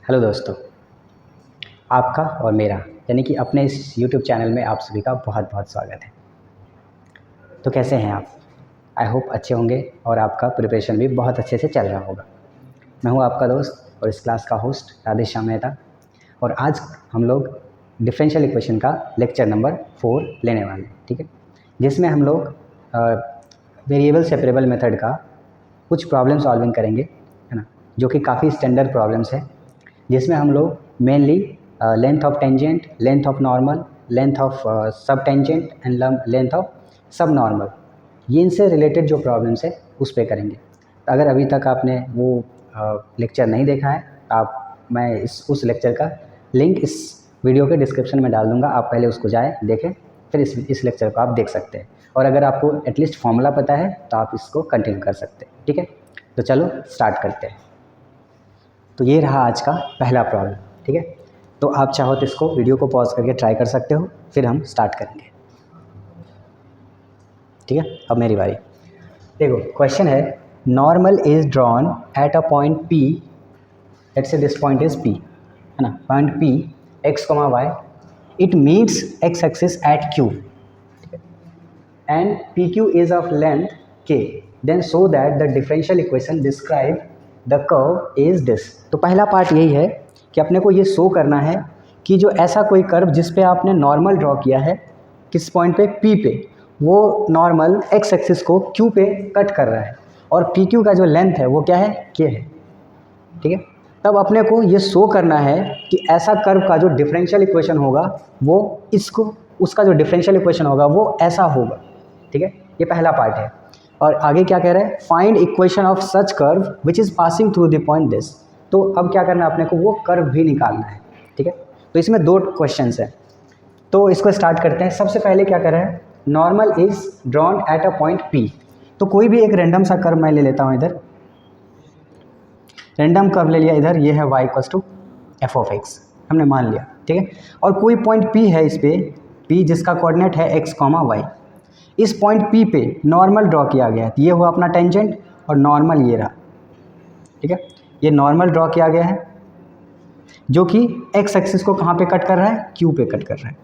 Hello दोस्तों, आपका और मेरा यानी कि अपने इस यूट्यूब चैनल में आप सभी का बहुत बहुत स्वागत है। तो कैसे हैं आप? आई होप अच्छे होंगे और आपका प्रिपरेशन भी बहुत अच्छे से चल रहा होगा। मैं हूं आपका दोस्त और इस क्लास का होस्ट राधेश्याम मेहता, और आज हम लोग डिफरेंशियल इक्वेशन का लेक्चर नंबर 4 लेने वाले हैं, ठीक है, जिसमें हम लोग वेरिएबल सेपरेबल मेथड का कुछ प्रॉब्लम सॉल्विंग करेंगे, है ना, जो कि काफ़ी स्टैंडर्ड प्रॉब्लम्स है, जिसमें हम लोग mainly length of tangent, length of normal, length of सब टेंजेंट एंड लेंथ ऑफ सब नॉर्मल, ये इनसे रिलेटेड जो प्रॉब्लम्स है उस पर करेंगे। अगर अभी तक आपने वो लेक्चर नहीं देखा है तो मैं उस लेक्चर का लिंक इस वीडियो के डिस्क्रिप्शन में डाल दूंगा, आप पहले उसको जाएँ देखें, फिर इस लेक्चर को आप देख सकते हैं। और अगर आपको एटलीस्ट फॉर्मूला पता है तो आप इसको कंटिन्यू कर सकते हैं, ठीक है। तो चलो स्टार्ट करते हैं। तो ये रहा आज का पहला प्रॉब्लम, ठीक है। तो आप चाहो तो इसको वीडियो को पॉज करके ट्राई कर सकते हो, फिर हम स्टार्ट करेंगे, ठीक है। अब मेरी बारी। देखो क्वेश्चन है, normal is drawn at a point P, let's say this point is P, है ना, point P x comma y, it meets x axis at Q and PQ is of length K, then show that the differential equation describe the curve is this। तो पहला part यही है कि अपने को ये शो करना है कि जो ऐसा कोई कर्व जिस पे आपने नॉर्मल ड्रॉ किया है किस पॉइंट पे P पे, वो नॉर्मल एक्स एक्सिस को Q पे कट कर रहा है और PQ का जो लेंथ है वो क्या है, K है, ठीक है। तब अपने को ये शो करना है कि ऐसा कर्व का जो डिफरेंशियल इक्वेशन होगा वो इसको, उसका जो डिफरेंशियल इक्वेशन होगा वो ऐसा होगा, ठीक है। ये पहला पार्ट है। और आगे क्या कह रहा है, find equation of such curve which is passing through the point this. तो अब क्या करना है अपने को, वो कर्व भी निकालना है, ठीक है। तो इसमें दो क्वेश्चंस हैं, तो इसको स्टार्ट करते हैं। सबसे पहले क्या कर रहा है, normal is drawn at a point P. तो कोई भी एक रैंडम सा कर्व मैं ले लेता हूँ, इधर रैंडम कर्व ले लिया, इधर ये है y equals to f of x, हमने मान लिया, ठीक है। और कोई पॉइंट p है इस पे, p जिसका कोऑर्डिनेट है x कॉमा वाई, इस पॉइंट P पे नॉर्मल ड्रॉ किया गया है। ये हुआ अपना टेंजेंट और नॉर्मल ये रहा, ठीक है। ये नॉर्मल ड्रॉ किया गया है जो कि एक्स एक्सिस को कहाँ पे कट कर रहा है, Q पे कट कर रहा है,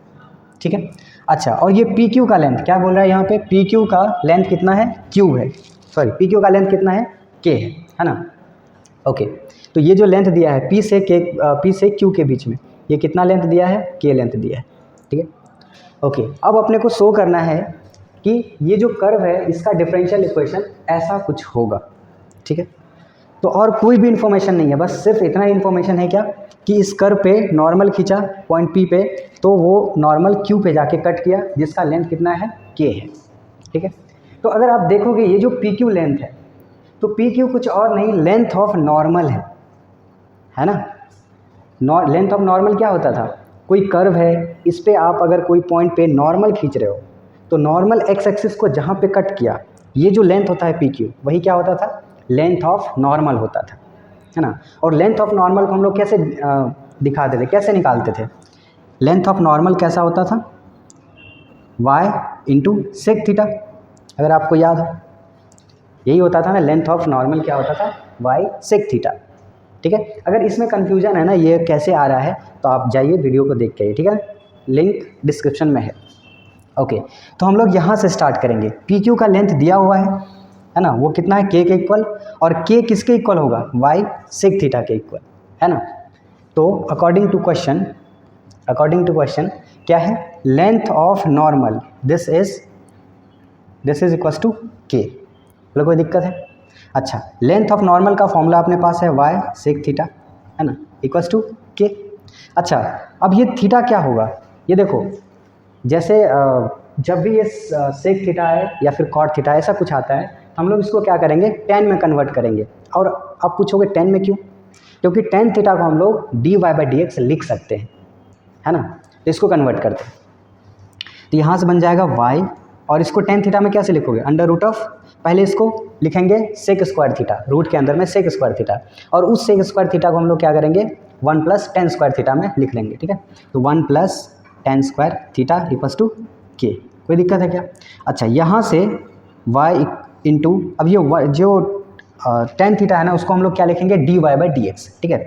ठीक है। अच्छा, और ये PQ का लेंथ क्या बोल रहा है यहाँ पे, PQ का लेंथ कितना है, Q है, सॉरी PQ का लेंथ कितना है, K है ना। ओके, तो ये जो लेंथ दिया है P से Q के बीच में, ये कितना लेंथ दिया है, K लेंथ दिया है, ठीक है। ओके, अब अपने को शो करना है कि ये जो कर्व है इसका डिफरेंशियल इक्वेशन ऐसा कुछ होगा, ठीक है। तो और कोई भी इन्फॉर्मेशन नहीं है, बस सिर्फ इतना ही इन्फॉर्मेशन है क्या कि इस कर्व पे नॉर्मल खींचा पॉइंट P पे, तो वो नॉर्मल Q पे जाके कट किया जिसका लेंथ कितना है, K है, ठीक है। तो अगर आप देखोगे ये जो PQ लेंथ है, तो PQ कुछ और नहीं, लेंथ ऑफ नॉर्मल है ना। लेंथ ऑफ नॉर्मल क्या होता था, कोई कर्व है, इस पे आप अगर कोई पॉइंट पे नॉर्मल खींच रहे हो तो नॉर्मल एक्स एक्सिस को जहाँ पे कट किया, ये जो लेंथ होता है PQ, वही क्या होता था, लेंथ ऑफ नॉर्मल होता था, है ना। और लेंथ ऑफ नॉर्मल को हम लोग कैसे दिखाते थे, कैसे निकालते थे, लेंथ ऑफ नॉर्मल कैसा होता था, y इंटू सेक थीटा, अगर आपको याद हो यही होता था ना, लेंथ ऑफ नॉर्मल क्या होता था, y सेक थीटा, ठीक है। अगर इसमें कन्फ्यूजन है ना ये कैसे आ रहा है, तो आप जाइए वीडियो को देख के आइए, ठीक है, लिंक डिस्क्रिप्शन में है। ओके, तो हम लोग यहाँ से स्टार्ट करेंगे। PQ का लेंथ दिया हुआ है ना, वो कितना है, K के इक्वल, और K किसके इक्वल होगा, y सेक थीटा के इक्वल, है ना। तो अकॉर्डिंग टू क्वेश्चन क्या है, length of normal this is equal to K, बोलो कोई दिक्कत है। अच्छा, लेंथ ऑफ नॉर्मल का फॉर्मूला अपने पास है y सेक थीटा, है ना, इक्वल टू K। अच्छा, अब ये थीटा क्या होगा, ये देखो, जैसे जब भी ये सेक थीटा है या फिर कॉट थीटा ऐसा कुछ आता है, हम लोग इसको क्या करेंगे, टेन में कन्वर्ट करेंगे। और आप पूछोगे टेन में क्यों, क्योंकि टेन थीटा को हम लोग dy/dx लिख सकते हैं, है ना। तो इसको कन्वर्ट करते हैं, तो यहाँ से बन जाएगा y, और इसको टेन थीटा में कैसे लिखोगे, अंडर रूट ऑफ, पहले इसको लिखेंगे सेक स्क्वायर थीटा, रूट के अंदर में सेक स्क्वायर थीटा, और उस सेक स्क्वायर थीटा को हम लोग क्या करेंगे, 1 + tan स्क्वायर थीटा में लिख लेंगे, ठीक है। तो 1 + tan square theta equals to K, कोई दिक्कत है क्या। अच्छा, यहाँ से y इंटू, अब ये जो tan थीटा है ना उसको हम लोग क्या लिखेंगे, dy/dx, ठीक है।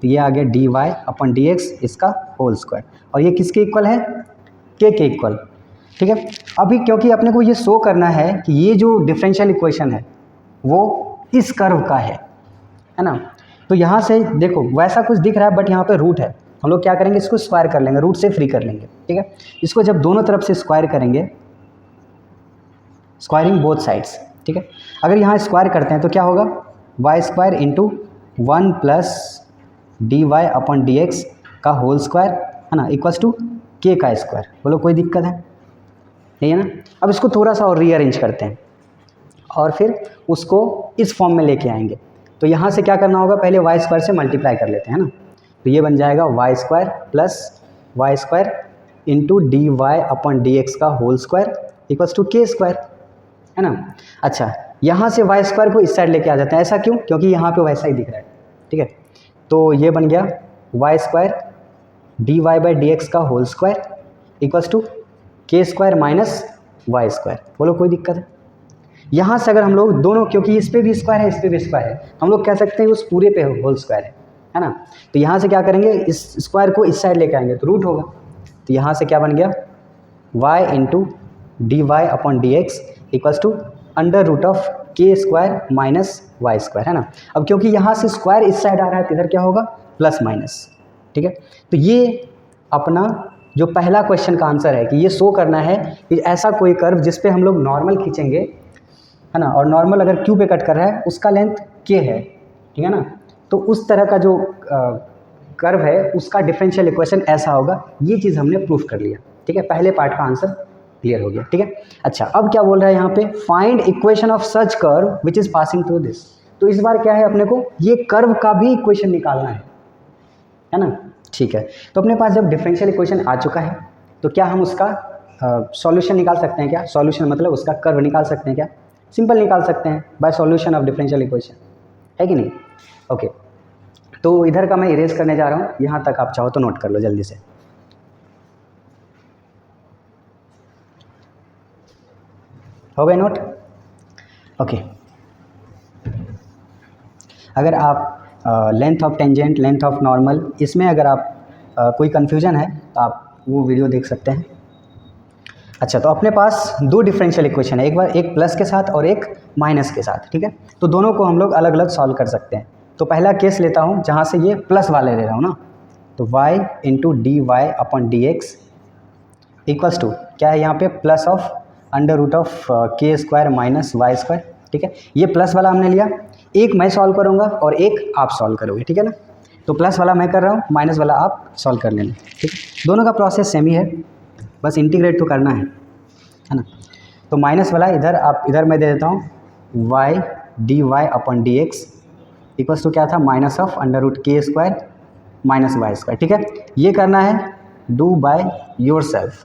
तो ये आ गया dy अपन dx इसका होल स्क्वायर, और ये किसके इक्वल है, k के इक्वल। ठीक है, अभी क्योंकि अपने को ये शो करना है कि ये जो डिफरेंशियल इक्वेशन है वो इस कर्व का है ना। तो यहाँ से देखो वैसा कुछ दिख रहा है बट यहाँ पे रूट है, हम लोग क्या करेंगे, इसको स्क्वायर कर लेंगे, रूट से फ्री कर लेंगे। ठीक है, इसको जब दोनों तरफ से स्क्वायर करेंगे, स्क्वायरिंग बोथ साइड्स। ठीक है, अगर यहाँ स्क्वायर करते हैं तो क्या होगा, y square into 1 plus d y upon d x का होल स्क्वायर है ना, इक्वल्स टू के का स्क्वायर। बोलो कोई दिक्कत है, नहीं है ना। अब इसको थोड़ा सा और रीअरेंज करते हैं और फिर उसको इस फॉर्म में लेके आएंगे। तो यहाँ से क्या करना होगा, पहले वाई स्क्वायर से मल्टीप्लाई कर लेते हैं ना, तो ये बन जाएगा y square plus y square into d y upon d x का whole square equals to k square, है ना। अच्छा, यहाँ से वाई स्क्वायर को इस साइड लेके आ जाते हैं, ऐसा क्यों, क्योंकि यहाँ पे वैसा ही दिख रहा है। ठीक है, तो ये बन गया y square d y by d x का whole square equals to k square minus y square. बोलो कोई दिक्कत है। यहाँ से अगर हम लोग दोनों, क्योंकि इस पे भी स्क्वायर है इस पे भी स्क्वायर है, हम लोग कह सकते हैं उस पूरे पे होल स्क्वायर है ना। तो यहाँ से क्या करेंगे, इस स्क्वायर को इस साइड लेके आएंगे तो रूट होगा। तो यहाँ से क्या बन गया, y into d y upon d x equals to under root of k square minus y square, है ना। अब क्योंकि यहाँ से स्क्वायर इस साइड आ रहा है तो इधर क्या होगा, प्लस माइनस। ठीक है, तो ये अपना जो पहला क्वेश्चन का आंसर है कि ये शो करना है कि ऐसा कोई कर्व जिस पे हम लोग नॉर्मल खींचेंगे, है ना, और नॉर्मल अगर क्यू पे कट कर रहा है उसका लेंथ के है, ठीक है ना, तो उस तरह का जो कर्व है उसका डिफरेंशियल इक्वेशन ऐसा होगा। ये चीज़ हमने प्रूफ कर लिया। ठीक है, पहले पार्ट का आंसर क्लियर हो गया। ठीक है, अच्छा अब क्या बोल रहा है यहाँ पे, find equation of such curve which is passing through this. तो इस बार क्या है, अपने को ये कर्व का भी इक्वेशन निकालना है ना। ठीक है, तो अपने पास जब डिफरेंशियल इक्वेशन आ चुका है तो क्या हम उसका सॉल्यूशन निकाल सकते हैं क्या, सॉल्यूशन मतलब उसका कर्व निकाल सकते हैं क्या, सिंपल निकाल सकते हैं by solution of differential equation, है कि नहीं। ओके, तो इधर का मैं इरेज करने जा रहा हूँ, यहाँ तक आप चाहो तो नोट कर लो जल्दी से। हो गए नोट। ओके, अगर आप length of tangent, length of normal, इसमें अगर आप कोई कन्फ्यूजन है तो आप वो वीडियो देख सकते हैं। अच्छा, तो अपने पास दो डिफरेंशियल इक्वेशन है, एक बार एक प्लस के साथ और एक माइनस के साथ। ठीक है, तो दोनों को हम लोग अलग अलग सॉल्व कर सकते हैं। तो पहला केस लेता हूँ जहाँ से ये प्लस वाले ले रहा हूँ ना, तो y into d y upon d x equals to क्या है यहाँ पे, plus of under root of k square minus y square. ठीक है, ये प्लस वाला हमने लिया, एक मैं सॉल्व करूँगा और एक आप सॉल्व करोगे। ठीक है ना, तो प्लस वाला मैं कर रहा हूँ, माइनस वाला आप सॉल्व कर लेना। ठीक है, दोनों का प्रोसेस सेम ही है, बस इंटीग्रेट तो करना है ना। तो माइनस वाला इधर आप, इधर मैं दे देता हूँ y d y upon d x equals to क्या था, minus of under root k square minus y square. ठीक है, ये करना है डू बाय योर सेल्फ।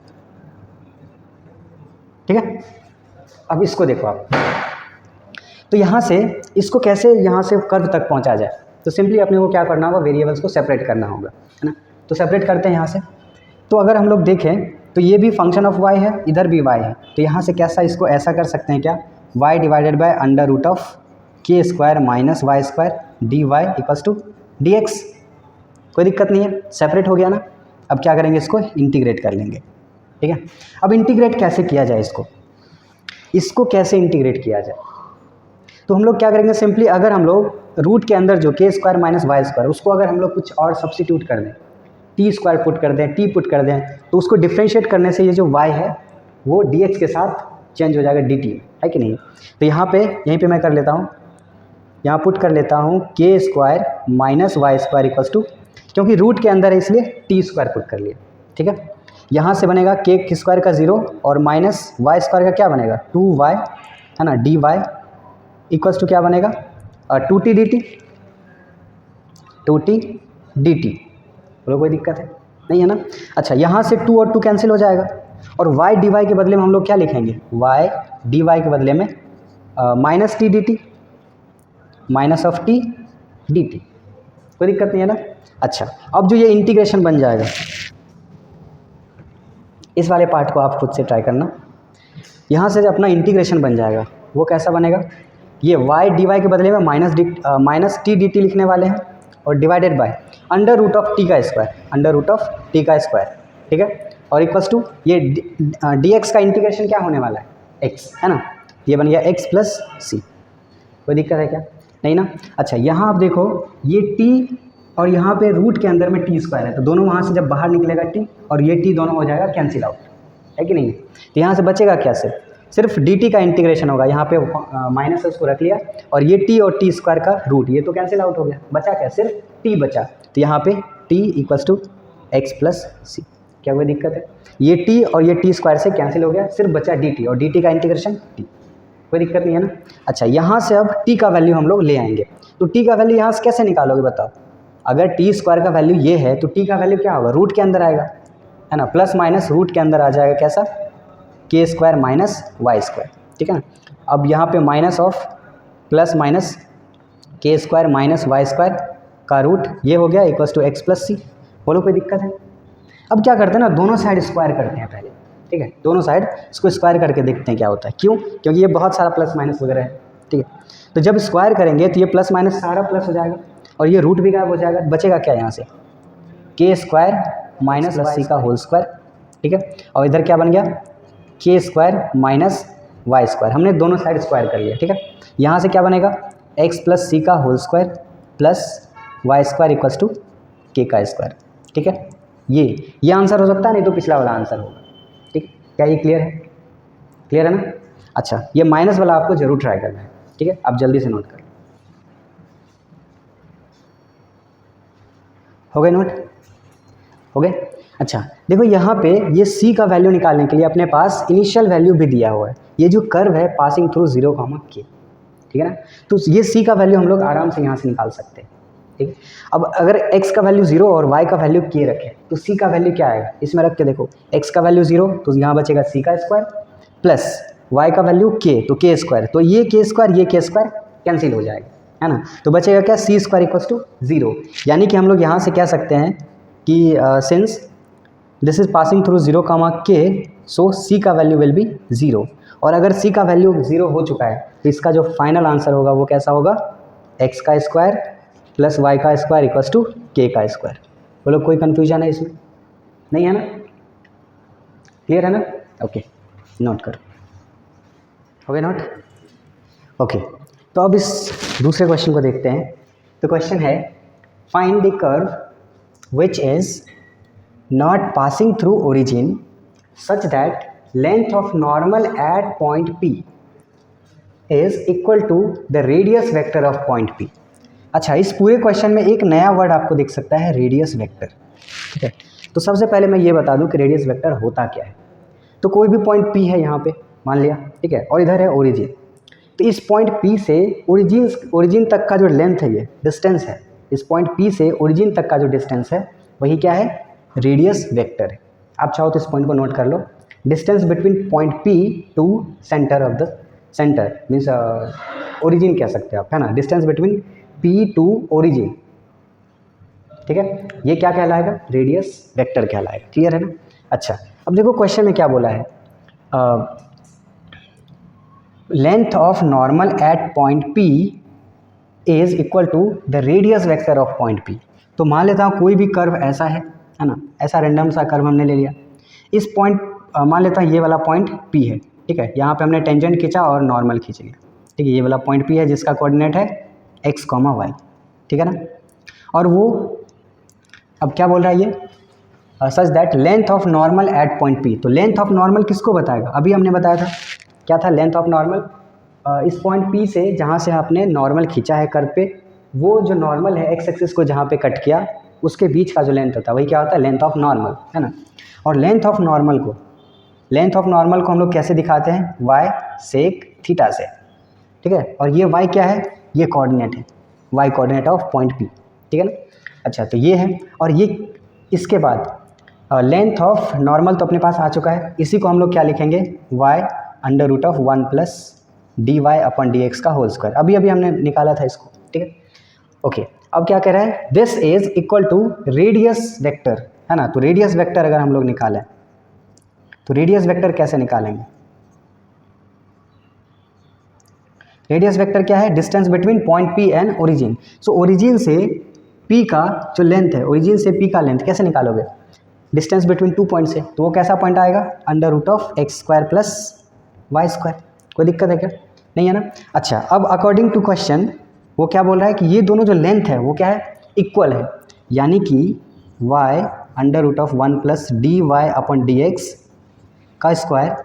ठीक है, अब इसको देखो आप, तो यहाँ से इसको कैसे यहाँ से कर्व तक पहुँचा जाए, तो सिंपली अपने को क्या करना होगा, वेरिएबल्स को सेपरेट करना होगा, है ना। तो सेपरेट करते हैं यहाँ से। तो अगर हम लोग देखें तो ये भी फंक्शन ऑफ y है, इधर भी y है, तो यहाँ से कैसा इसको ऐसा कर सकते हैं क्या, y divided by under root of k square minus y square d y equals to d x. कोई दिक्कत नहीं है, सेपरेट हो गया ना। अब क्या करेंगे, इसको इंटीग्रेट कर लेंगे। ठीक है, अब इंटीग्रेट कैसे किया जाए, इसको कैसे इंटीग्रेट किया जाए, तो हम लोग क्या करेंगे, सिंपली अगर हम लोग रूट के अंदर जो के स्क्वायर माइनस वाई स्क्वायर उसको अगर हम लोग कुछ और सब्स्टिट्यूट कर दें, टी स्क्वायर पुट कर दें, टी पुट कर दें, तो उसको डिफ्रेंशिएट करने से ये जो y है वो dx के साथ चेंज हो जाएगा dt, है कि नहीं। तो यहाँ पे यहीं पे मैं कर लेता हूँ, यहाँ पुट कर लेता हूँ k square minus y square equals to, क्योंकि रूट के अंदर है इसलिए टी स्क्वायर पुट कर लिया। ठीक है, यहाँ से बनेगा के स्क्वायर का 0 और माइनस वाई स्क्वायर का क्या बनेगा 2y, है ना, डी वाई इक्वल्स टू क्या बनेगा 2t dt, 2t dt। बोलो कोई दिक्कत है, नहीं है ना। अच्छा, यहाँ से 2 और 2 कैंसिल हो जाएगा और y dy के बदले में हम लोग क्या लिखेंगे, y dy के बदले में minus T D T, minus of T D T. कोई दिक्कत नहीं है ना। अच्छा, अब जो ये इंटीग्रेशन बन जाएगा, इस वाले पार्ट को आप खुद से ट्राई करना। यहाँ से जो अपना इंटीग्रेशन बन जाएगा वो कैसा बनेगा, ये y dy के बदले में माइनस टी डी टी लिखने वाले हैं और divided by under root of t का square, under root of t का स्क्वायर, ठीक है। और इक्वल्स टू ये डी एक्स का इंटीग्रेशन क्या होने वाला है, एक्स, है ना, ये बन गया एक्स प्लस सी। कोई दिक्कत है क्या, नहीं ना। अच्छा यहाँ आप देखो ये टी और यहाँ पे रूट के अंदर में टी स्क्वायर है, तो दोनों वहाँ से जब बाहर निकलेगा टी और ये टी दोनों हो जाएगा कैंसिल आउट, है कि नहीं। तो यहाँ से बचेगा क्या, सिर्फ डी टी का इंटीग्रेशन होगा, यहाँ पे माइनस उसको रख लिया और ये टी और टी स्क्वायर का रूट, ये तो कैंसिल आउट हो गया, बचा क्या, सिर्फ टी बचा। तो यहाँ पे t equals to x plus c. क्या कोई दिक्कत है, ये टी और ये टी स्क्वायर से कैंसिल हो गया, सिर्फ बचा डी टी और डी टी का इंटीग्रेशन टी, कोई दिक्कत नहीं है ना। अच्छा यहाँ से अब टी का वैल्यू हम लोग ले आएंगे, तो टी का वैल्यू यहाँ से कैसे निकालोगे बताओ। अगर टी स्क्वायर का वैल्यू ये है तो टी का वैल्यू क्या होगा, रूट के अंदर आएगा, है ना, प्लस माइनस रूट के अंदर आ जाएगा, कैसा, के स्क्वायर माइनस वाई स्क्वायर, ठीक है ना। अब यहाँ पे माइनस ऑफ प्लस माइनस के स्क्वायर माइनस वाई स्क्वायर का रूट ये हो गया इक्वल्स टू एक्स प्लस सी। बोलो कोई दिक्कत है। अब क्या करते हैं ना, दोनों साइड स्क्वायर करते हैं पहले, ठीक है, दोनों साइड इसको स्क्वायर करके देखते हैं क्या होता है। क्यों, क्योंकि ये बहुत सारा प्लस माइनस वगैरह है, ठीक है। तो जब स्क्वायर करेंगे तो ये प्लस माइनस सारा प्लस हो जाएगा और ये रूट भी गायब हो जाएगा, बचेगा क्या यहाँ से, के स्क्वायर माइनस सी का होल स्क्वायर, ठीक है। और इधर क्या बन गया, के स्क्वायर माइनस वाई स्क्वायर, हमने दोनों साइड स्क्वायर कर लिया, ठीक है। यहाँ से क्या बनेगा, एक्स प्लस सी का whole square plus y square equals to k का स्क्वायर, ठीक है। ये आंसर हो सकता है, नहीं तो पिछला वाला आंसर होगा, ठीक है। क्या ये क्लियर है, क्लियर है ना। अच्छा ये माइनस वाला आपको जरूर ट्राई करना है, ठीक है, आप जल्दी से नोट कर लो। हो गए नोट, हो गए। अच्छा देखो यहाँ पे ये c का वैल्यू निकालने के लिए अपने पास इनिशियल वैल्यू भी दिया हुआ है, ये जो कर्व है पासिंग थ्रू 0, k, ठीक है ना। तो ये c का वैल्यू हम लोग आराम से यहाँ से निकाल सकते हैं, ठीक है। अब अगर x का वैल्यू 0 और y का वैल्यू k रखें तो c का वैल्यू क्या आएगा, इसमें रख के देखो, x का वैल्यू 0 तो यहाँ बचेगा c का स्क्वायर प्लस y का वैल्यू k तो k स्क्वायर, तो ये k स्क्वायर ये k स्क्वायर कैंसिल हो जाएगा, है ना। तो बचेगा क्या, c स्क्वायर इक्वल्स टू 0। यानी कि हम लोग यहाँ से कह सकते हैं कि since this is passing through 0, k, so c का वैल्यू विल बी 0। और अगर c का वैल्यू 0 हो चुका है तो इसका जो फाइनल आंसर होगा वो कैसा होगा, x का स्क्वायर प्लस वाई का स्क्वायर इक्वल्स टू के का स्क्वायर। बोलो कोई कन्फ्यूजन है इसमें, नहीं है ना, क्लियर है ना। ओके नोट करो, हो गया नोट, ओके। तो अब इस दूसरे क्वेश्चन को देखते हैं। तो क्वेश्चन है find the curve which is not passing through origin such that length of normal at point P is equal to the radius vector of point P। अच्छा इस पूरे क्वेश्चन में एक नया वर्ड आपको दिख सकता है, रेडियस वेक्टर, ठीक है। तो सबसे पहले मैं ये बता दूं कि रेडियस वेक्टर होता क्या है। तो कोई भी पॉइंट P है यहाँ पे मान लिया, ठीक है, और इधर है ओरिजिन। तो इस पॉइंट P से ओरिजिन तक का जो लेंथ है, ये डिस्टेंस है, इस पॉइंट P से ओरिजिन तक का जो डिस्टेंस है वही क्या है, रेडियस वेक्टर है। आप चाहो तो इस पॉइंट को नोट कर लो, distance between point P to centre of the centre means origin कह सकते हैं आप, है ना, distance between P to origin, ठीक है, ये क्या कहलाएगा, रेडियस वेक्टर कहलाएगा, क्लियर है ना। अच्छा अब देखो क्वेश्चन में क्या बोला है, length of normal at point P is equal to the radius vector of point P। तो मान लेता हूँ कोई भी कर्व ऐसा है ना, ऐसा रैंडम सा कर्व हमने ले लिया। इस पॉइंट मान लेता हूँ ये वाला पॉइंट P है, ठीक है, यहाँ पे हमने टेंजेंट खींचा और नॉर्मल खींच लिया, ठीक है। ये वाला पॉइंट P है जिसका कोऑर्डिनेट है x, y, ठीक है ना। और वो अब क्या बोल रहा है ये, such that length of normal at point P। तो लेंथ ऑफ नॉर्मल किसको बताएगा, अभी हमने बताया था क्या था, लेंथ ऑफ नॉर्मल इस पॉइंट P से जहाँ से आपने नॉर्मल खींचा है कर्व पे, वो जो नॉर्मल है एक्स एक्सिस को जहाँ पे कट किया उसके बीच का जो लेंथ होता है वही क्या होता है, लेंथ ऑफ नॉर्मल, है ना। और लेंथ ऑफ नॉर्मल को हम लोग कैसे दिखाते हैं, y सेक थीटा से, ठीक है। और ये y क्या है, ये कोऑर्डिनेट है, y coordinate of point P, ठीक है ना। अच्छा तो ये है, और ये इसके बाद लेंथ ऑफ नॉर्मल तो अपने पास आ चुका है, इसी को हम लोग क्या लिखेंगे, y under root of 1 plus d y upon d x का होल स्क्वायर। अभी हमने निकाला था इसको, ठीक है। ओके अब क्या कह रहा है, this is equal to radius vector, है ना। तो रेडियस वेक्टर अगर हम लोग निकालें तो रेडियस वेक्टर कैसे निकालेंगे, रेडियस वेक्टर क्या है, distance between point P and origin. So origin से P का जो लेंथ है, ओरिजिन से P का लेंथ कैसे निकालोगे? डिस्टेंस बिटवीन 2 पॉइंट से, तो वो कैसा पॉइंट आएगा? Under root of x square plus y square. कोई दिक्कत है क्या? नहीं है ना। अच्छा, अब अकॉर्डिंग टू क्वेश्चन वो क्या बोल रहा है कि ये दोनों जो लेंथ है वो क्या है? इक्वल है, यानी कि y under root of 1 plus d y upon d x का स्क्वायर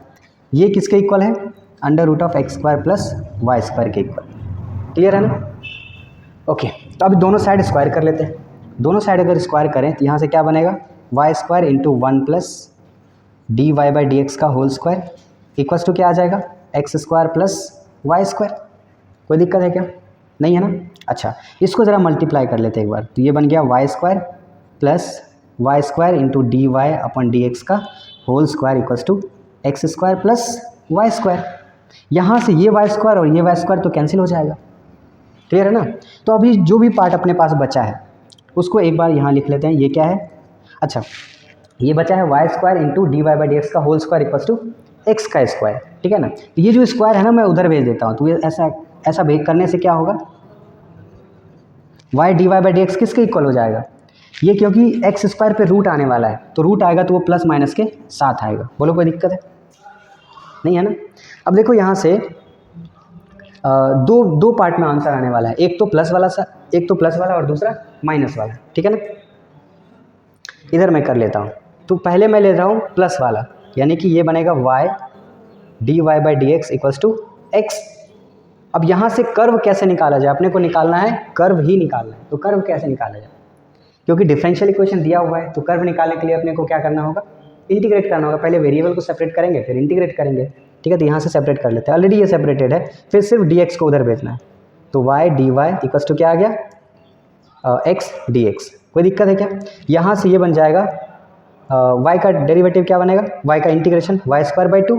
ये किसके इक्वल है? Under root of x square plus y square के इक्वल। क्लियर है ना? ओके, तो अभी दोनों साइड स्क्वायर कर लेते हैं। दोनों साइड अगर स्क्वायर करें तो यहाँ से क्या बनेगा? Y square into 1 plus d y by d x का होल स्क्वायर इक्वल्स टू क्या आ जाएगा? X square plus y square. कोई दिक्कत है क्या? नहीं है ना। अच्छा, इसको ज़रा मल्टीप्लाई कर लेते हैं एक बार, तो ये बन गया y square plus y square into d y upon d x का whole square equals to x square plus y square. यहाँ से ये वाई स्क्वायर और ये वाई स्क्वायर तो कैंसिल हो जाएगा। क्लियर है ना। तो अभी जो भी पार्ट अपने पास बचा है उसको एक बार यहाँ लिख लेते हैं। ये क्या है? अच्छा, ये बचा है y square into d y by d x का whole square equals to x का स्क्वायर। ठीक है ना। तो ये जो स्क्वायर है ना मैं उधर भेज देता हूँ, तो ये ऐसा भेज करने से क्या होगा? Y d y by d x किसके इक्वल हो जाएगा? ये क्योंकि एक्स स्क्वायर पे रूट आने वाला है, तो रूट आएगा तो वो प्लस माइनस के साथ आएगा। बोलो कोई दिक्कत है? नहीं है ना। अब देखो यहाँ से दो पार्ट में आंसर आने वाला है, एक तो प्लस वाला और दूसरा माइनस वाला। ठीक है ना। इधर मैं कर लेता हूँ, तो पहले मैं ले रहा हूँ प्लस वाला, यानी कि ये बनेगा y d y by d x equals to x. अब यहाँ से कर्व कैसे निकाला जाए? अपने को निकालना है, कर्व ही निकालना है। तो कर्व कैसे निकाला जाए? क्योंकि डिफरेंशियल इक्वेशन दिया हुआ है, तो कर्व निकालने के लिए अपने को क्या करना होगा? इंटीग्रेट करना होगा। पहले वेरिएबल को सेपरेट करेंगे फिर इंटीग्रेट करेंगे। ठीक है, तो यहाँ से सेपरेट कर लेते हैं, ऑलरेडी ये सेपरेटेड है, फिर सिर्फ डी एक्स को उधर भेजना है। तो y d y equals to क्या आ गया? X d x. कोई दिक्कत है क्या? यहाँ से ये बन जाएगा वाई का डेरिवेटिव क्या बनेगा? वाई का integration y square by 2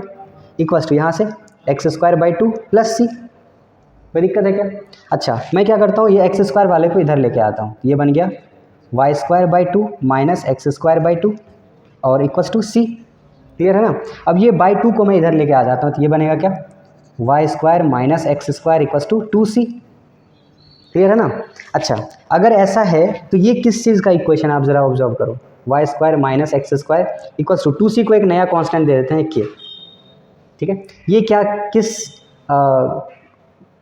equals to यहाँ से x square by 2 plus c. कोई दिक्कत है क्या? अच्छा, मैं क्या करता हूँ, ये एक्स स्क्वायर वाले को इधर लेके आता हूँ। ये बन गया y square by 2 minus x square by 2 और इक्वल्स टू सी। क्लियर है ना। अब ये बाई 2 को मैं इधर लेके आ जाता हूँ, तो ये बनेगा क्या? Y square minus x square equals to 2c। Clear है ना। अच्छा, अगर ऐसा है तो ये किस चीज़ का इक्वेशन आप ज़रा ऑब्जर्व करो। Y square minus x square equals to 2c को एक नया कांस्टेंट दे देते हैं k। ठीक है, ये क्या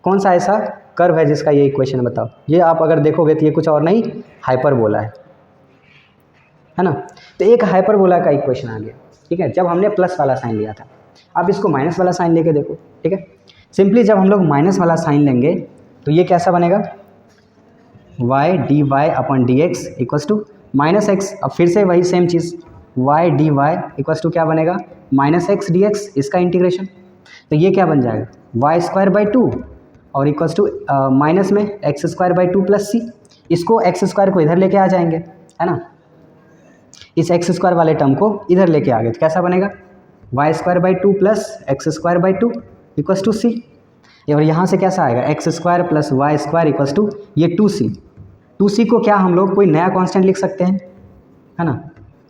कौन सा ऐसा कर्व है जिसका ये इक्वेशन बताओ? ये आप अगर देखोगे तो ये कुछ और नहीं, हाइपरबोला है ना। तो एक हाइपरबोला का इक्वेशन आ गया। ठीक है, जब हमने प्लस वाला साइन लिया था, आप इसको माइनस वाला साइन लेके देखो। ठीक है, सिंपली जब हम लोग माइनस वाला साइन लेंगे तो ये कैसा बनेगा? Y d y upon d x equals to minus x. अब फिर से वही सेम चीज़, y d y equals to क्या बनेगा? माइनस एक्स डी एक्स, इसका इंटीग्रेशन। तो ये क्या बन जाएगा? वाई स्क्वायर बाई 2 और इक्वल्स टू माइनस में एक्स स्क्वायर बाई 2 प्लस सी। इसको एक्स स्क्वायर को इधर लेके आ जाएंगे, है ना। इस एक्स स्क्वायर वाले टर्म को इधर लेके आ गए तो कैसा बनेगा? Y square by 2 plus x square by 2 equals to c. और यहाँ से कैसा आएगा? X square plus y square equals to ये 2c। 2c को क्या हम लोग कोई नया कांस्टेंट लिख सकते हैं, है ना।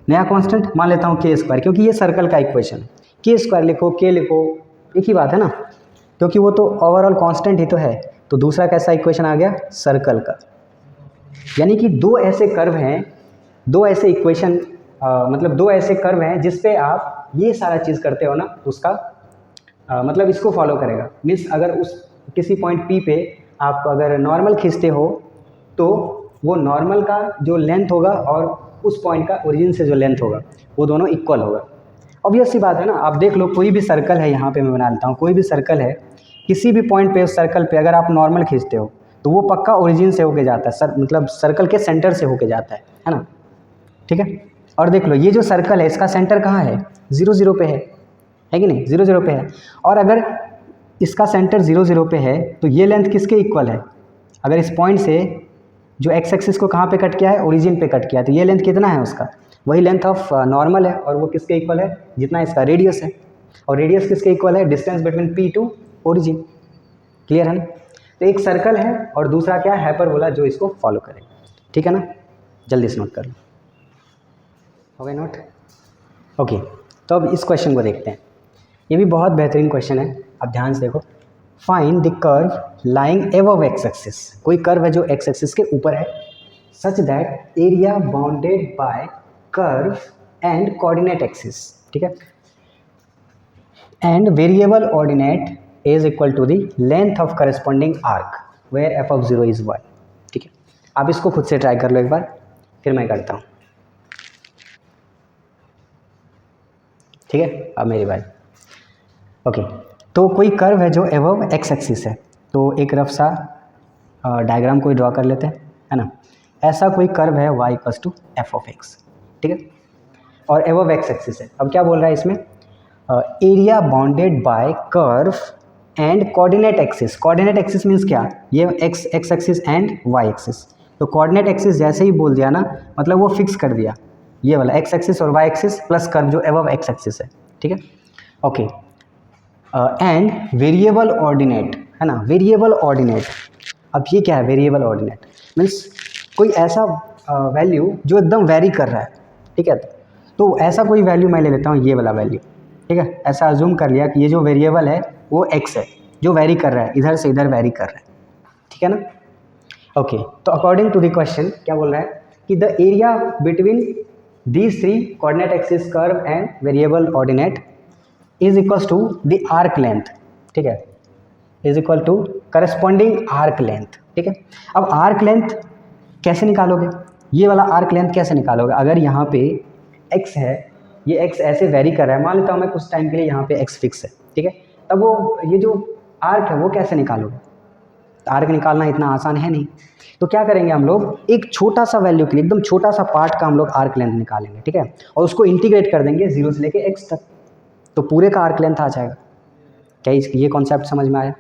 नया कांस्टेंट मान लेता हूँ k स्क्वायर, क्योंकि ये सर्कल का इक्वेशन है। k स्क्वायर लिखो k लिखो, एक ही बात है ना, क्योंकि वो तो ओवरऑल कांस्टेंट ही तो है। तो दूसरा कैसा इक्वेशन आ गया? सर्कल का। यानी कि दो ऐसे कर्व हैं, दो ऐसे इक्वेशन मतलब दो ऐसे कर्व हैं जिस पे आप ये सारा चीज़ करते हो ना, उसका मतलब इसको फॉलो करेगा। मीन्स अगर उस किसी पॉइंट P पे आप अगर नॉर्मल खींचते हो तो वो नॉर्मल का जो लेंथ होगा और उस पॉइंट का ओरिजिन से जो लेंथ होगा वो दोनों इक्वल होगा। ऑब्वियस सी बात है ना। आप देख लो, कोई भी सर्कल है, यहाँ पे मैं बना लेता हूँ, कोई भी सर्कल है, किसी भी पॉइंट पे उस सर्कल पे अगर आप नॉर्मल खींचते हो तो वो पक्का ओरिजिन से होके जाता है, मतलब सर्कल के सेंटर से होके जाता है ना। ठीक है, और देख लो ये जो सर्कल है इसका सेंटर कहाँ है? 0 0 पे है कि नहीं? 0 0 पे है। और अगर इसका सेंटर 0 0 पे है तो ये लेंथ किसके इक्वल है? अगर इस पॉइंट से जो एक्स एक्सिस को कहाँ पे कट किया है? ओरिजिन पे कट किया है, तो ये लेंथ कितना है उसका? वही लेंथ ऑफ नॉर्मल है, और वो किसके इक्वल है? जितना इसका रेडियस है। और रेडियस किसके इक्वल है? Distance between P to origin. Clear है ना। तो एक सर्कल है और दूसरा क्या है? हाइपरबोला, जो इसको फॉलो करेगा। ठीक है ना, जल्दी से नोट कर लो। हो गए नोट? ओके, तो अब इस क्वेश्चन को देखते हैं। ये भी बहुत बेहतरीन क्वेश्चन है, अब ध्यान से देखो। Find the curve lying above x axis. कोई कर्व है जो एक्स एक्सिस के ऊपर है। Such that area bounded by curve and coordinate axis, ठीक है, and variable ordinate is equal to the length of corresponding arc where f of 0 is 1, ठीक है। आप इसको खुद से ट्राई कर लो एक बार, फिर मैं करता हूँ, ठीक है। अब मेरी बारी, ओके। तो कोई कर्व है जो एबव एक्स एक्सिस है, तो एक रफ सा डायग्राम कोई ड्रॉ कर लेते हैं, है ना। ऐसा कोई कर्व है y equals to f of x, ठीक है, और एबव एक्स एक्सिस है। अब क्या बोल रहा है इसमें, area bounded by curve and coordinate axis. Coordinate axis means क्या, ये x axis and y axis. तो कोऑर्डिनेट एक्सिस जैसे ही बोल दिया ना, मतलब वो फिक्स कर दिया, ये वाला एक्स एक्सिस और वाई एक्सिस प्लस कर्व जो एबव एक्स एक्सिस है, ठीक है, ओके। एंड वेरिएबल ऑर्डिनेट, है ना, वेरिएबल ऑर्डिनेट। अब ये क्या है वेरिएबल ऑर्डिनेट, मीन्स कोई ऐसा वैल्यू जो एकदम वेरी कर रहा है, ठीक है। तो ऐसा कोई वैल्यू मैं ले लेता हूँ, ये वाला वैल्यू, ठीक है। ऐसा अज्यूम कर लिया कि ये जो वेरिएबल है वो x है, जो वेरी कर रहा है, इधर से इधर वेरी कर रहा है, ठीक है ना, ओके। तो अकॉर्डिंग टू द क्वेश्चन क्या बोल रहा है कि the area between these three coordinate axis, curve and variable ordinate is equals to the arc length, ठीक है, is equal to corresponding arc length, ठीक है। अब आर्क लेंथ कैसे निकालोगे, ये वाला आर्क लेंथ कैसे निकालोगे, अगर यहाँ पे x है, ये x ऐसे वेरी कर रहा है, मान लेता हूँ मैं कुछ टाइम के लिए यहाँ पे x फिक्स है, ठीक है, तब वो ये जो आर्क है वो कैसे निकालोगे, आर्क निकालना इतना आसान है नहीं। तो क्या करेंगे हम लोग, एक छोटा सा वैल्यू के लिए एकदम छोटा सा पार्ट का हम लोग आर्क लेंथ निकालेंगे, ठीक है, और उसको इंटीग्रेट कर देंगे 0 से लेके x तक, तो पूरे का आर्क लेंथ आ जाएगा। क्या ये कॉन्सेप्ट समझ में आया।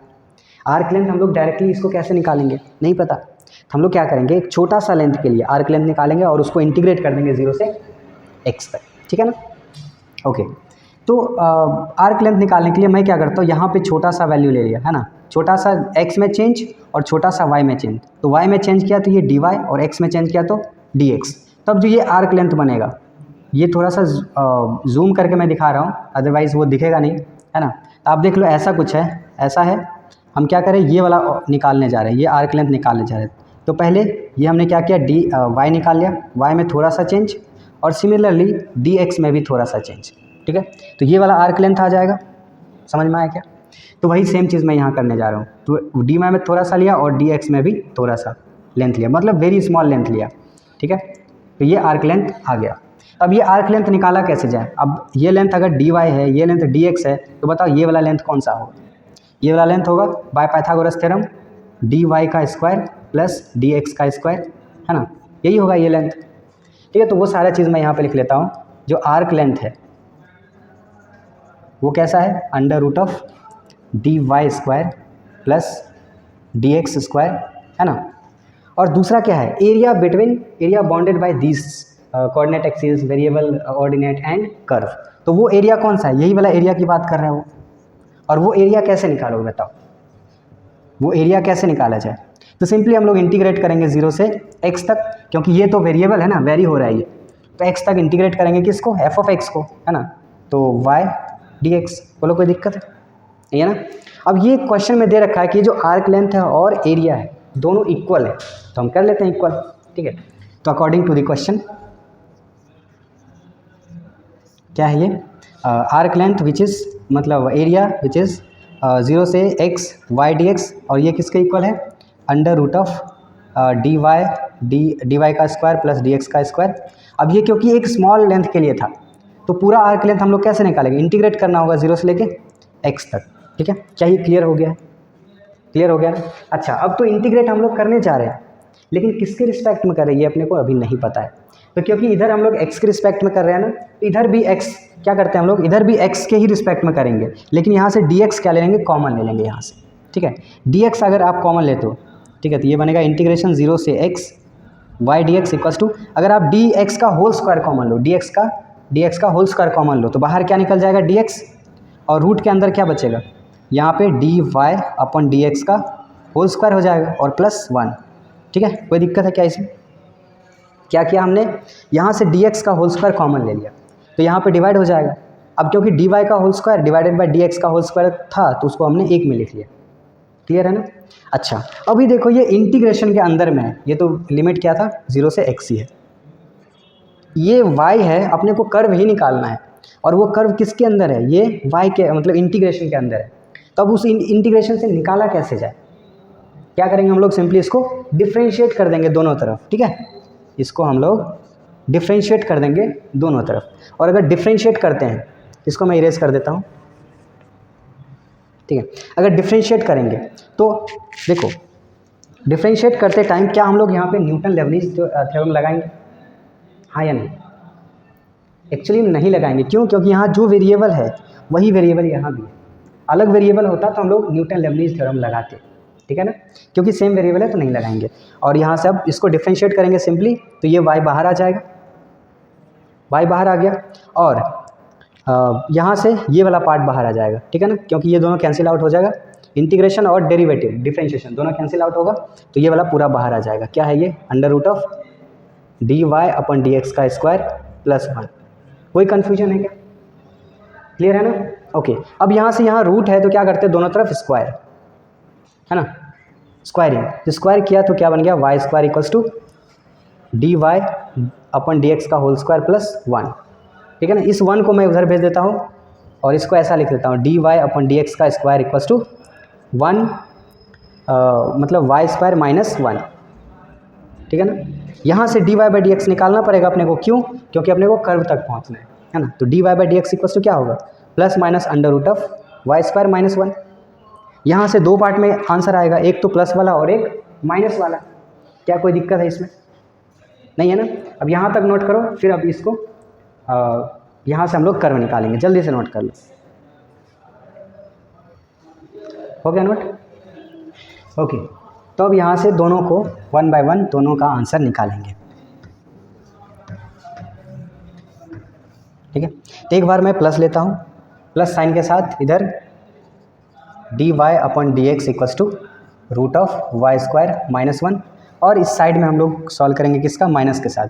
आर्क लेंथ हम लोग डायरेक्टली इसको कैसे निकालेंगे नहीं पता, हम लोग क्या करेंगे, एक छोटा सा लेंथ के लिए आर्क लेंथ निकालेंगे और उसको इंटीग्रेट कर देंगे 0 से x तक, ठीक है ना, ओके। तो आर्क लेंथ निकालने के लिए मैं क्या करता हूँ, यहाँ पे छोटा सा वैल्यू ले लिया, है ना, छोटा सा x में चेंज और छोटा सा y में चेंज। तो y में चेंज किया तो ये dy और x में चेंज किया तो dx। तब जो ये आर्क लेंथ बनेगा, ये थोड़ा सा जूम करके मैं दिखा रहा हूँ, अदरवाइज़ वो दिखेगा नहीं, है ना। आप देख लो ऐसा कुछ है, ऐसा है, हम क्या करें, ये वाला निकालने जा रहे हैं, ये आर्क लेंथ निकालने जा रहे हैं। तो पहले ये हमने क्या किया, y निकाल लिया, y में थोड़ा सा चेंज और सिमिलरली dx में भी थोड़ा सा चेंज, ठीक है। तो ये वाला आर्क लेंथ आ जाएगा, समझ में आया क्या। तो वही सेम चीज़ मैं यहाँ करने जा रहा हूँ, तो dy में थोड़ा सा लिया और dx में भी थोड़ा सा लेंथ लिया, मतलब वेरी स्मॉल लेंथ लिया, ठीक है। तो ये आर्क लेंथ आ गया। अब ये आर्क लेंथ निकाला कैसे जाए, अब ये लेंथ अगर dy है, ये लेंथ dx है, तो बताओ ये वाला लेंथ कौन सा होगा, ये वाला लेंथ होगा बाय पाइथागोरस थ्योरम dy का स्क्वायर प्लस dx का स्क्वायर, है ना, यही होगा ये लेंथ, ठीक है। तो वो सारा चीज़ मैं यहाँ पे लिख लेता हूँ। जो आर्क लेंथ है वो कैसा है, under root of dy square plus dx square, है ना। और दूसरा क्या है, area between, area bounded by this coordinate axis, variable ordinate and curve. तो वो एरिया कौन सा है, यही वाला एरिया की बात कर रहे हैं वो। और वो एरिया कैसे निकालोगे बताओ, वो एरिया कैसे निकाला जाए। तो सिंपली हम लोग इंटीग्रेट करेंगे 0 से x तक, क्योंकि ये तो वेरिएबल है ना, वेरी हो रहा है ये, तो x तक इंटीग्रेट करेंगे किसको, f ऑफ x को, है ना। तो y dx, बोलो कोई दिक्कत है ना। अब ये क्वेश्चन में दे रखा है कि जो आर्क लेंथ है और एरिया है दोनों इक्वल है, तो हम कर लेते हैं इक्वल, ठीक है। तो अकॉर्डिंग टू द क्वेश्चन क्या है, ये आर्क लेंथ विच इज़, मतलब एरिया विच इज़ 0 से x y dx, और ये किसके इक्वल है, अंडर रूट ऑफ dy का स्क्वायर प्लस dx का स्क्वायर। अब ये क्योंकि एक स्मॉल लेंथ के लिए था, तो पूरा आर्क लेंथ हम लोग कैसे निकालेंगे, इंटीग्रेट करना होगा 0 से लेके x तक, ठीक है। क्या ये क्लियर हो गया है, क्लियर हो गया ना। अच्छा, अब तो इंटीग्रेट हम लोग करने जा रहे हैं, लेकिन किसके रिस्पेक्ट में कर रहे हैं ये अपने को अभी नहीं पता है। तो क्योंकि इधर हम लोग x के रिस्पेक्ट में कर रहे हैं ना, तो इधर भी x क्या करते हैं हम लोग, इधर भी x के ही रिस्पेक्ट में करेंगे, लेकिन यहाँ से dx क्या ले लेंगे, कॉमन ले लेंगे यहाँ से, ठीक है। dx अगर आप कॉमन लेते हो, ठीक है, तो ये बनेगा इंटीग्रेशन 0 से x y dx equals to, अगर आप dx का होल स्क्वायर कॉमन लो, dx का होल स्क्वायर कॉमन लो, तो बाहर क्या निकल जाएगा dx, और रूट के अंदर क्या बचेगा, यहाँ पे dy अपॉन dx का होल स्क्वायर हो जाएगा और प्लस 1, ठीक है। कोई दिक्कत है क्या इसमें। क्या किया हमने, यहाँ से dx का होल स्क्वायर कॉमन ले लिया, तो यहाँ पे डिवाइड हो जाएगा। अब क्योंकि dy का whole square divided by dx का होल स्क्वायर था, तो उसको हमने 1 में लिख लिया, क्लियर है ना। अच्छा अभी देखो ये इंटीग्रेशन के अंदर में है, ये तो लिमिट क्या था 0 से x ही है, ये y है, अपने को कर्व ही निकालना है और वो कर्व किसके अंदर है, ये y के मतलब इंटीग्रेशन के अंदर है। तो अब उस इंटीग्रेशन से निकाला कैसे जाए, क्या करेंगे हम लोग, सिंपली इसको डिफ्रेंशिएट कर देंगे दोनों तरफ, ठीक है, इसको हम लोग डिफ्रेंशिएट कर देंगे दोनों तरफ। और अगर डिफ्रेंशिएट करते हैं, इसको मैं इरेज कर देता हूँ, ठीक है, अगर डिफ्रेंशिएट करेंगे तो देखो डिफ्रेंशिएट करते टाइम क्या हम लोग यहाँ पे न्यूटन लेबनीज़ थ्योरम लगाएंगे, हाँ या नहीं, एक्चुअली नहीं लगाएंगे, क्यों, क्योंकि यहाँ जो वेरिएबल है वही वेरिएबल यहाँ भी है, अलग वेरिएबल होता तो हम लोग न्यूटन लेबनीज़ थ्योरम लगाते, ठीक है ना, क्योंकि सेम वेरिएबल है तो नहीं लगाएंगे। और यहाँ से अब इसको डिफ्रेंशिएट करेंगे सिंपली, तो ये y बाहर आ जाएगा, y बाहर आ गया, और यहाँ से ये वाला पार्ट बाहर आ जाएगा, ठीक है ना, क्योंकि ये दोनों कैंसिल आउट हो जाएगा, इंटीग्रेशन और डेरिवेटिव डिफ्रेंशिएशन दोनों कैंसिल आउट होगा, तो ये वाला पूरा बाहर आ जाएगा। क्या है ये, अंडर रूट ऑफ dy/dx का स्क्वायर प्लस 1। कोई कन्फ्यूजन है क्या, क्लियर है ना। ओके अब यहाँ से यहाँ रूट है तो क्या करते हैं, दोनों तरफ स्क्वायर है ना, स्क्वायरिंग, तो स्क्वायर किया तो क्या बन गया, y² इक्वल्स टू dy/dx का होल स्क्वायर प्लस 1, ठीक है ना। इस 1 को मैं उधर भेज देता हूँ और इसको ऐसा लिख देता हूँ dy/dx का स्क्वायर इक्वल्स टू 1 मतलब y² माइनस 1, ठीक है ना। यहाँ से dy/dx निकालना पड़ेगा अपने को, क्यों, क्योंकि अपने को कर्व तक पहुँचना है ना। तो dy/dx इक्वल्स टू क्या होगा, plus minus under root of y² minus 1। यहाँ से दो पार्ट में आंसर आएगा, एक तो प्लस वाला और एक माइनस वाला, क्या कोई दिक्कत है इसमें, नहीं है ना। अब यहाँ तक नोट करो, फिर अब इसको यहाँ से हम लोग कर्व निकालेंगे, जल्दी से नोट कर लो, हो गया नोट। ओके तो अब यहाँ से दोनों को 1 बाय 1 दोनों का आंसर निकालेंगे, ठीक है। तो एक बार मैं प्लस लेता हूँ, प्लस साइन के साथ इधर dy/dx equals to root of y² minus 1, और इस साइड में हम लोग सॉल्व करेंगे किसका, माइनस के साथ,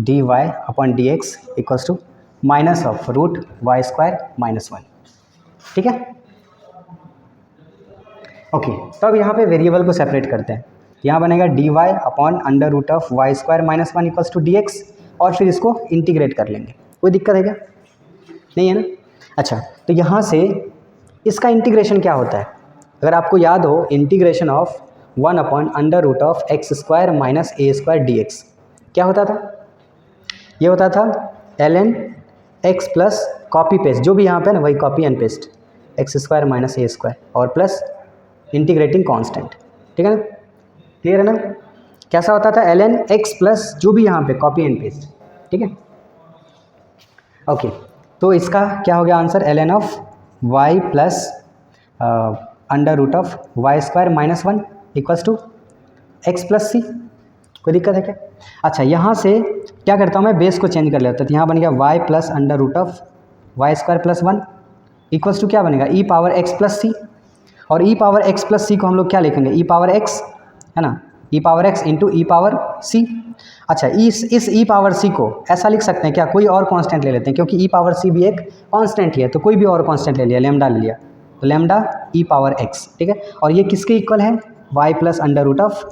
dy/dx equals to minus of root y² minus 1, ठीक है। ओके तो अब यहाँ पे वेरिएबल को सेपरेट करते हैं, यहाँ बनेगा dy/अंडर root of y² minus 1 equals to dx, और फिर इसको इंटीग्रेट कर लेंगे। कोई दिक्कत है क्या, नहीं है ना। अच्छा तो यहाँ से इसका इंटीग्रेशन क्या होता है, अगर आपको याद हो, इंटीग्रेशन ऑफ 1/अंडर root of x² minus a² dx क्या होता था, ये होता था ln x plus copy paste, जो भी यहाँ पे ना वही copy and paste, x² minus a² और प्लस इंटीग्रेटिंग कांस्टेंट, ठीक है ना, क्लियर है ना। कैसा होता था, ln x प्लस जो भी यहाँ पे कॉपी एंड पेस्ट, ठीक है। ओके तो इसका क्या हो गया answer, ln of y plus under root of y² minus 1 equals to x plus c. कोई दिक्कत है क्या। अच्छा यहाँ से क्या करता हूँ मैं, बेस को चेंज कर लेता हूँ, तो यहाँ बन गया y plus under root of y² plus 1 equals to क्या बनेगा, e power x plus c, और e power x plus c को हम लोग क्या लिखेंगे, e पावर x है ना, e power x into e power c। अच्छा इस e पावर c को ऐसा लिख सकते हैं क्या, कोई और कांस्टेंट ले लेते हैं, क्योंकि e पावर c भी एक कांस्टेंट ही है, तो कोई भी और कांस्टेंट ले लिया, लैम्डा ले लिया, तो लैम्डा e पावर x, ठीक है। और ये किसके इक्वल है, y plus under root of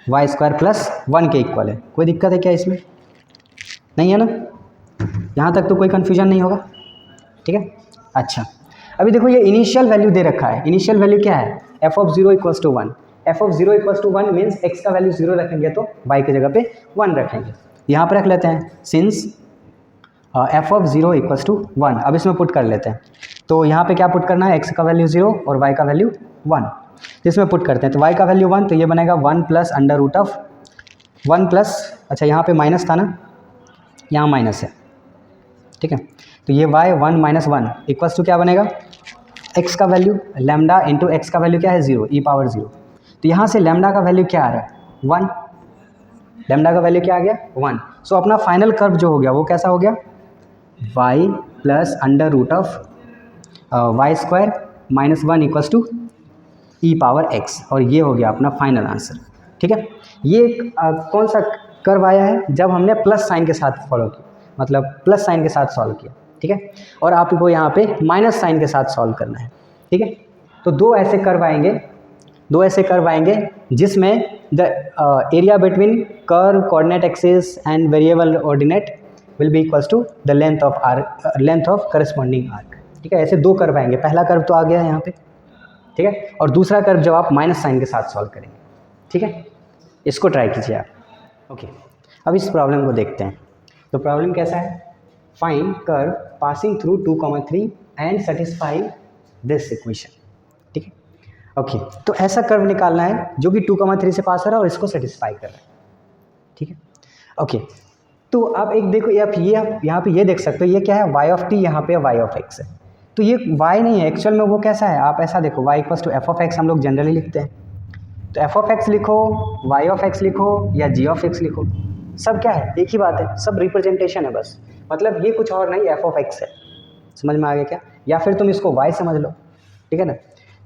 y² plus 1 के इक्वल है। कोई दिक्कत है क्या इसमें, नहीं है ना, यहाँ तक तो कोई कन्फ्यूजन नहीं होगा, ठीक है। अच्छा अभी देखो ये इनिशियल वैल्यू दे रखा है, इनिशियल वैल्यू क्या है, f(0 equals to 1), f(0 equals to 1 means x का वैल्यू 0 रखेंगे तो y की जगह पे 1 रखेंगे, यहाँ पर रख लेते हैं, सिंस f(0 इक्वल्स टू 1), अब इसमें पुट कर लेते हैं, तो यहाँ पे क्या पुट करना है, x का वैल्यू 0 और y का वैल्यू 1, इसमें पुट करते हैं, तो y का वैल्यू 1, तो ये बनेगा 1 plus under root of 1 plus, अच्छा यहाँ पे माइनस था ना, यहाँ माइनस है, ठीक है, तो ये y 1 माइनस 1 इक्वल्स टू क्या बनेगा, x का वैल्यू लैम्डा इंटू x का वैल्यू क्या है 0, e पावर 0, तो यहाँ से लैम्डा का वैल्यू क्या आ रहा है 1, लैम्डा का वैल्यू क्या आ गया 1। सो अपना फाइनल कर्व जो हो गया वो कैसा हो गया, y plus under root of y² minus 1 equals to e power x, और ये हो गया अपना फाइनल आंसर, ठीक है। ये कौन सा कर्व आया है, जब हमने प्लस साइन के साथ फॉलो किया, मतलब प्लस साइन के साथ सॉल्व किया, ठीक है, और आपको यहाँ पे माइनस साइन के साथ सॉल्व करना है, ठीक है। तो दो ऐसे कर्व आएंगे, दो ऐसे कर्व आएंगे जिसमें the area between curve coordinate axis and variable ordinate will be equals to the length of corresponding arc. ठीक है, ऐसे दो कर्व आएंगे, पहला कर्व तो आ गया है यहाँ पे, ठीक है, और दूसरा कर्व जब आप माइनस साइन के साथ सॉल्व करेंगे। ठीक है, इसको ट्राई कीजिए आप। ओके, अब इस प्रॉब्लम को देखते हैं। तो प्रॉब्लम कैसा है, find curve passing through 2,3 and satisfy this equation. ठीक है, ओके, तो ऐसा कर्व निकालना है जो कि 2,3 से पास हो रहा है और इसको सेटिस्फाई कर रहा है। ठीक है, ओके, तो आप एक देखो, आप यहाँ पे ये देख सकते हो, ये क्या है, y ऑफ t, यहाँ पे y ऑफ x है। तो ये y नहीं है एक्चुअल में, वो कैसा है, आप ऐसा देखो, y equals to f of x हम लोग जनरली लिखते हैं। तो एफ ऑफ एक्स लिखो, y ऑफ x लिखो या g ऑफ x लिखो, सब क्या है, एक ही बात है, सब रिप्रेजेंटेशन है बस। मतलब ये कुछ और नहीं, एफ ऑफ एक्स है। समझ में आ गया क्या? या फिर तुम इसको y समझ लो, ठीक है ना,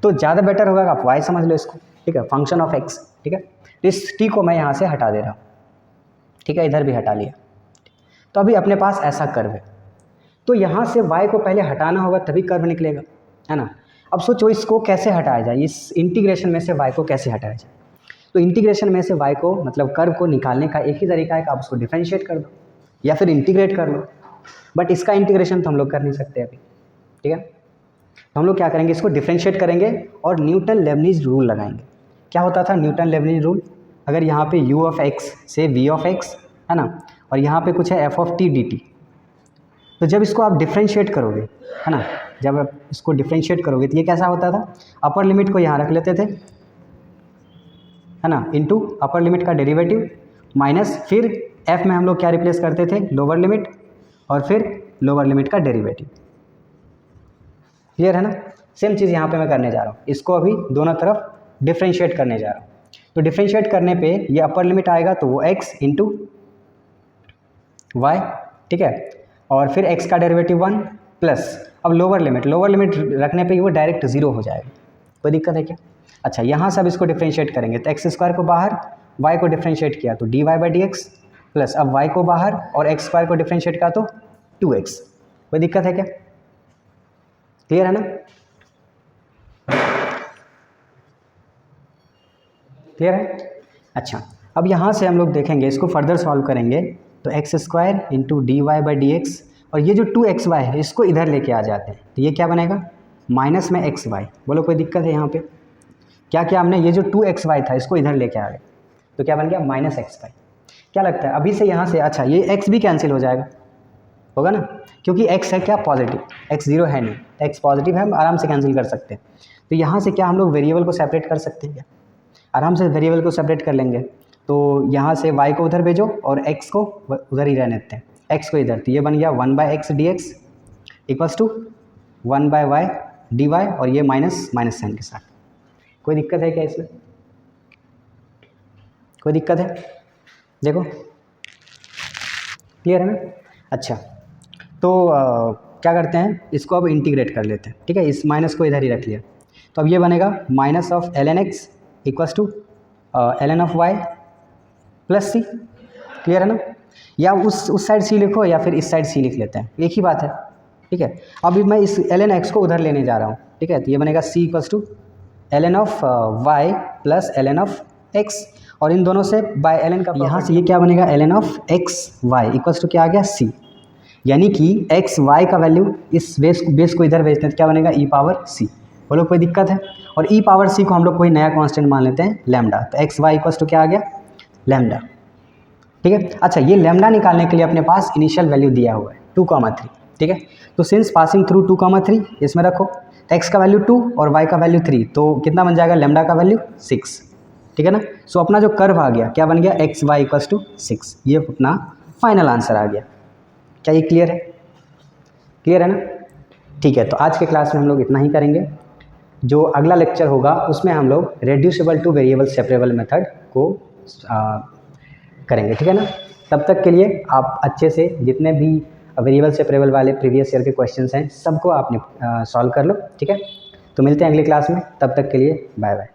तो ज़्यादा बेटर होगा आप y समझ लो इसको। ठीक है, फंक्शन ऑफ x। ठीक है, तो इस t को मैं यहाँ से हटा दे रहा हूँ। ठीक है, इधर भी हटा लिया। तो अभी अपने पास ऐसा कर्व है, तो यहाँ से y को पहले हटाना होगा तभी कर्व निकलेगा, है ना। अब सोचो इसको कैसे हटाया जाए, इस इंटीग्रेशन में से y को कैसे हटाया जाए। तो इंटीग्रेशन में से y को, मतलब कर्व को निकालने का एक ही तरीका है कि आप उसको डिफरेंशिएट कर दो या फिर इंटीग्रेट कर लो, बट इसका इंटीग्रेशन तो हम लोग कर नहीं सकते अभी। ठीक है, तो हम लोग क्या करेंगे, इसको डिफरेंशिएट करेंगे और न्यूटन लेबनीज रूल लगाएंगे। क्या होता था न्यूटन लेबनीज रूल, अगर यहाँ पे u ऑफ x से v ऑफ x है ना, और यहाँ पे कुछ है f ऑफ t dt, तो जब इसको आप डिफरेंशिएट करोगे, है ना, जब आप इसको डिफरेंशिएट करोगे तो ये कैसा होता था, अपर लिमिट को यहाँ रख लेते थे, है ना, इनटू अपर लिमिट का डेरिवेटिव माइनस फिर f में हम लोग क्या रिप्लेस करते थे, लोअर लिमिट, और फिर लोअर लिमिट का डेरिवेटिव। क्लियर है ना। सेम चीज़ यहाँ पे मैं करने जा रहा हूँ, इसको अभी दोनों तरफ डिफरेंशिएट करने जा रहा हूँ। तो डिफरेंशिएट करने पे ये अपर लिमिट आएगा तो वो x इंटू वाई, ठीक है, और फिर x का डेरिवेटिव 1 प्लस, अब लोअर लिमिट रखने पे वो डायरेक्ट 0 हो जाएगा। कोई दिक्कत है क्या? अच्छा, यहाँ से अब इसको डिफरेंशिएट करेंगे तो एक्स स्क्वायर को बाहर, y को डिफरेंशिएट किया तो dy by d x, plus अब y को बाहर और x स्क्वायर को डिफरेंशिएट किया तो 2x। कोई दिक्कत है क्या? क्लियर है ना? क्लियर है। अच्छा, अब यहाँ से हम लोग देखेंगे, इसको फर्दर सॉल्व करेंगे तो x square into d y by d x, और ये जो 2xy है इसको इधर लेके आ जाते हैं तो ये क्या बनेगा, माइनस में xy। बोलो कोई दिक्कत है यहाँ पे? क्या क्या हमने, ये जो 2xy था इसको इधर लेके आ गए तो क्या बन गया, माइनस xy। क्या लगता है अभी से यहाँ से, अच्छा ये x भी कैंसिल हो जाएगा, होगा ना, क्योंकि x है क्या, पॉजिटिव, x 0 है नहीं, x पॉजिटिव है, हम आराम से कैंसिल कर सकते हैं। तो यहाँ से क्या हम लोग वेरिएबल को सेपरेट कर सकते हैं क्या, आराम से वेरिएबल को सेपरेट कर लेंगे। तो यहाँ से y को उधर भेजो और x को उधर ही रहने देते हैं, x को इधर, तो ये बन गया 1 by x d x equals to 1 by y d y, और ये माइनस साइन के साथ। कोई दिक्कत है क्या इसमें? कोई दिक्कत है? देखो क्लियर है ना। अच्छा, तो क्या करते हैं, इसको अब इंटीग्रेट कर लेते हैं। ठीक है, इस माइनस को इधर ही रख लिया तो अब ये बनेगा minus of ln x equals to ln of y plus c। Clear है ना। या उस साइड c लिखो या फिर इस साइड c लिख लेते हैं, एक ही बात है। ठीक है, अभी मैं इस ln x को उधर लेने जा रहा हूँ। ठीक है, तो ये बनेगा c equals to ln of y plus ln of x, और इन दोनों से बाय ln का यहाँ से ये क्या बनेगा, ln of x y equals to क्या आ गया, c। यानी कि x y का वैल्यू इस बेस को इधर भेजते हैं तो क्या बनेगा, e पावर c। बोलो कोई दिक्कत है? और e पावर c को हम लोग कोई नया कांस्टेंट मान लेते हैं, लैम्डा, तो एक्स वाई इक्वल्स टू क्या आ गया, लैम्डा। ठीक है, अच्छा ये लैम्डा निकालने के लिए अपने पास इनिशियल वैल्यू दिया हुआ है 2,3। ठीक है, तो सिंस पासिंग थ्रू 2,3 इसमें रखो, तो x का वैल्यू 2 और y का वैल्यू 3, तो कितना बन जाएगा, लैम्डा का वैल्यू 6। ठीक है ना। सो अपना जो कर्व आ गया क्या बन गया, एक्स वाई इक्वल्स टू 6, ये अपना फाइनल आंसर आ गया। क्या ये क्लियर है? क्लियर है ना। ठीक है, तो आज के क्लास में हम लोग इतना ही करेंगे। जो अगला लेक्चर होगा उसमें हम लोग reducible two variable separable method को करेंगे। ठीक है ना। तब तक के लिए आप अच्छे से जितने भी वेरिएबल सेपरेबल वाले प्रीवियस ईयर के क्वेश्चंस हैं सबको आपने सॉल्व कर लो। ठीक है, तो मिलते हैं अगली क्लास में, तब तक के लिए बाय बाय।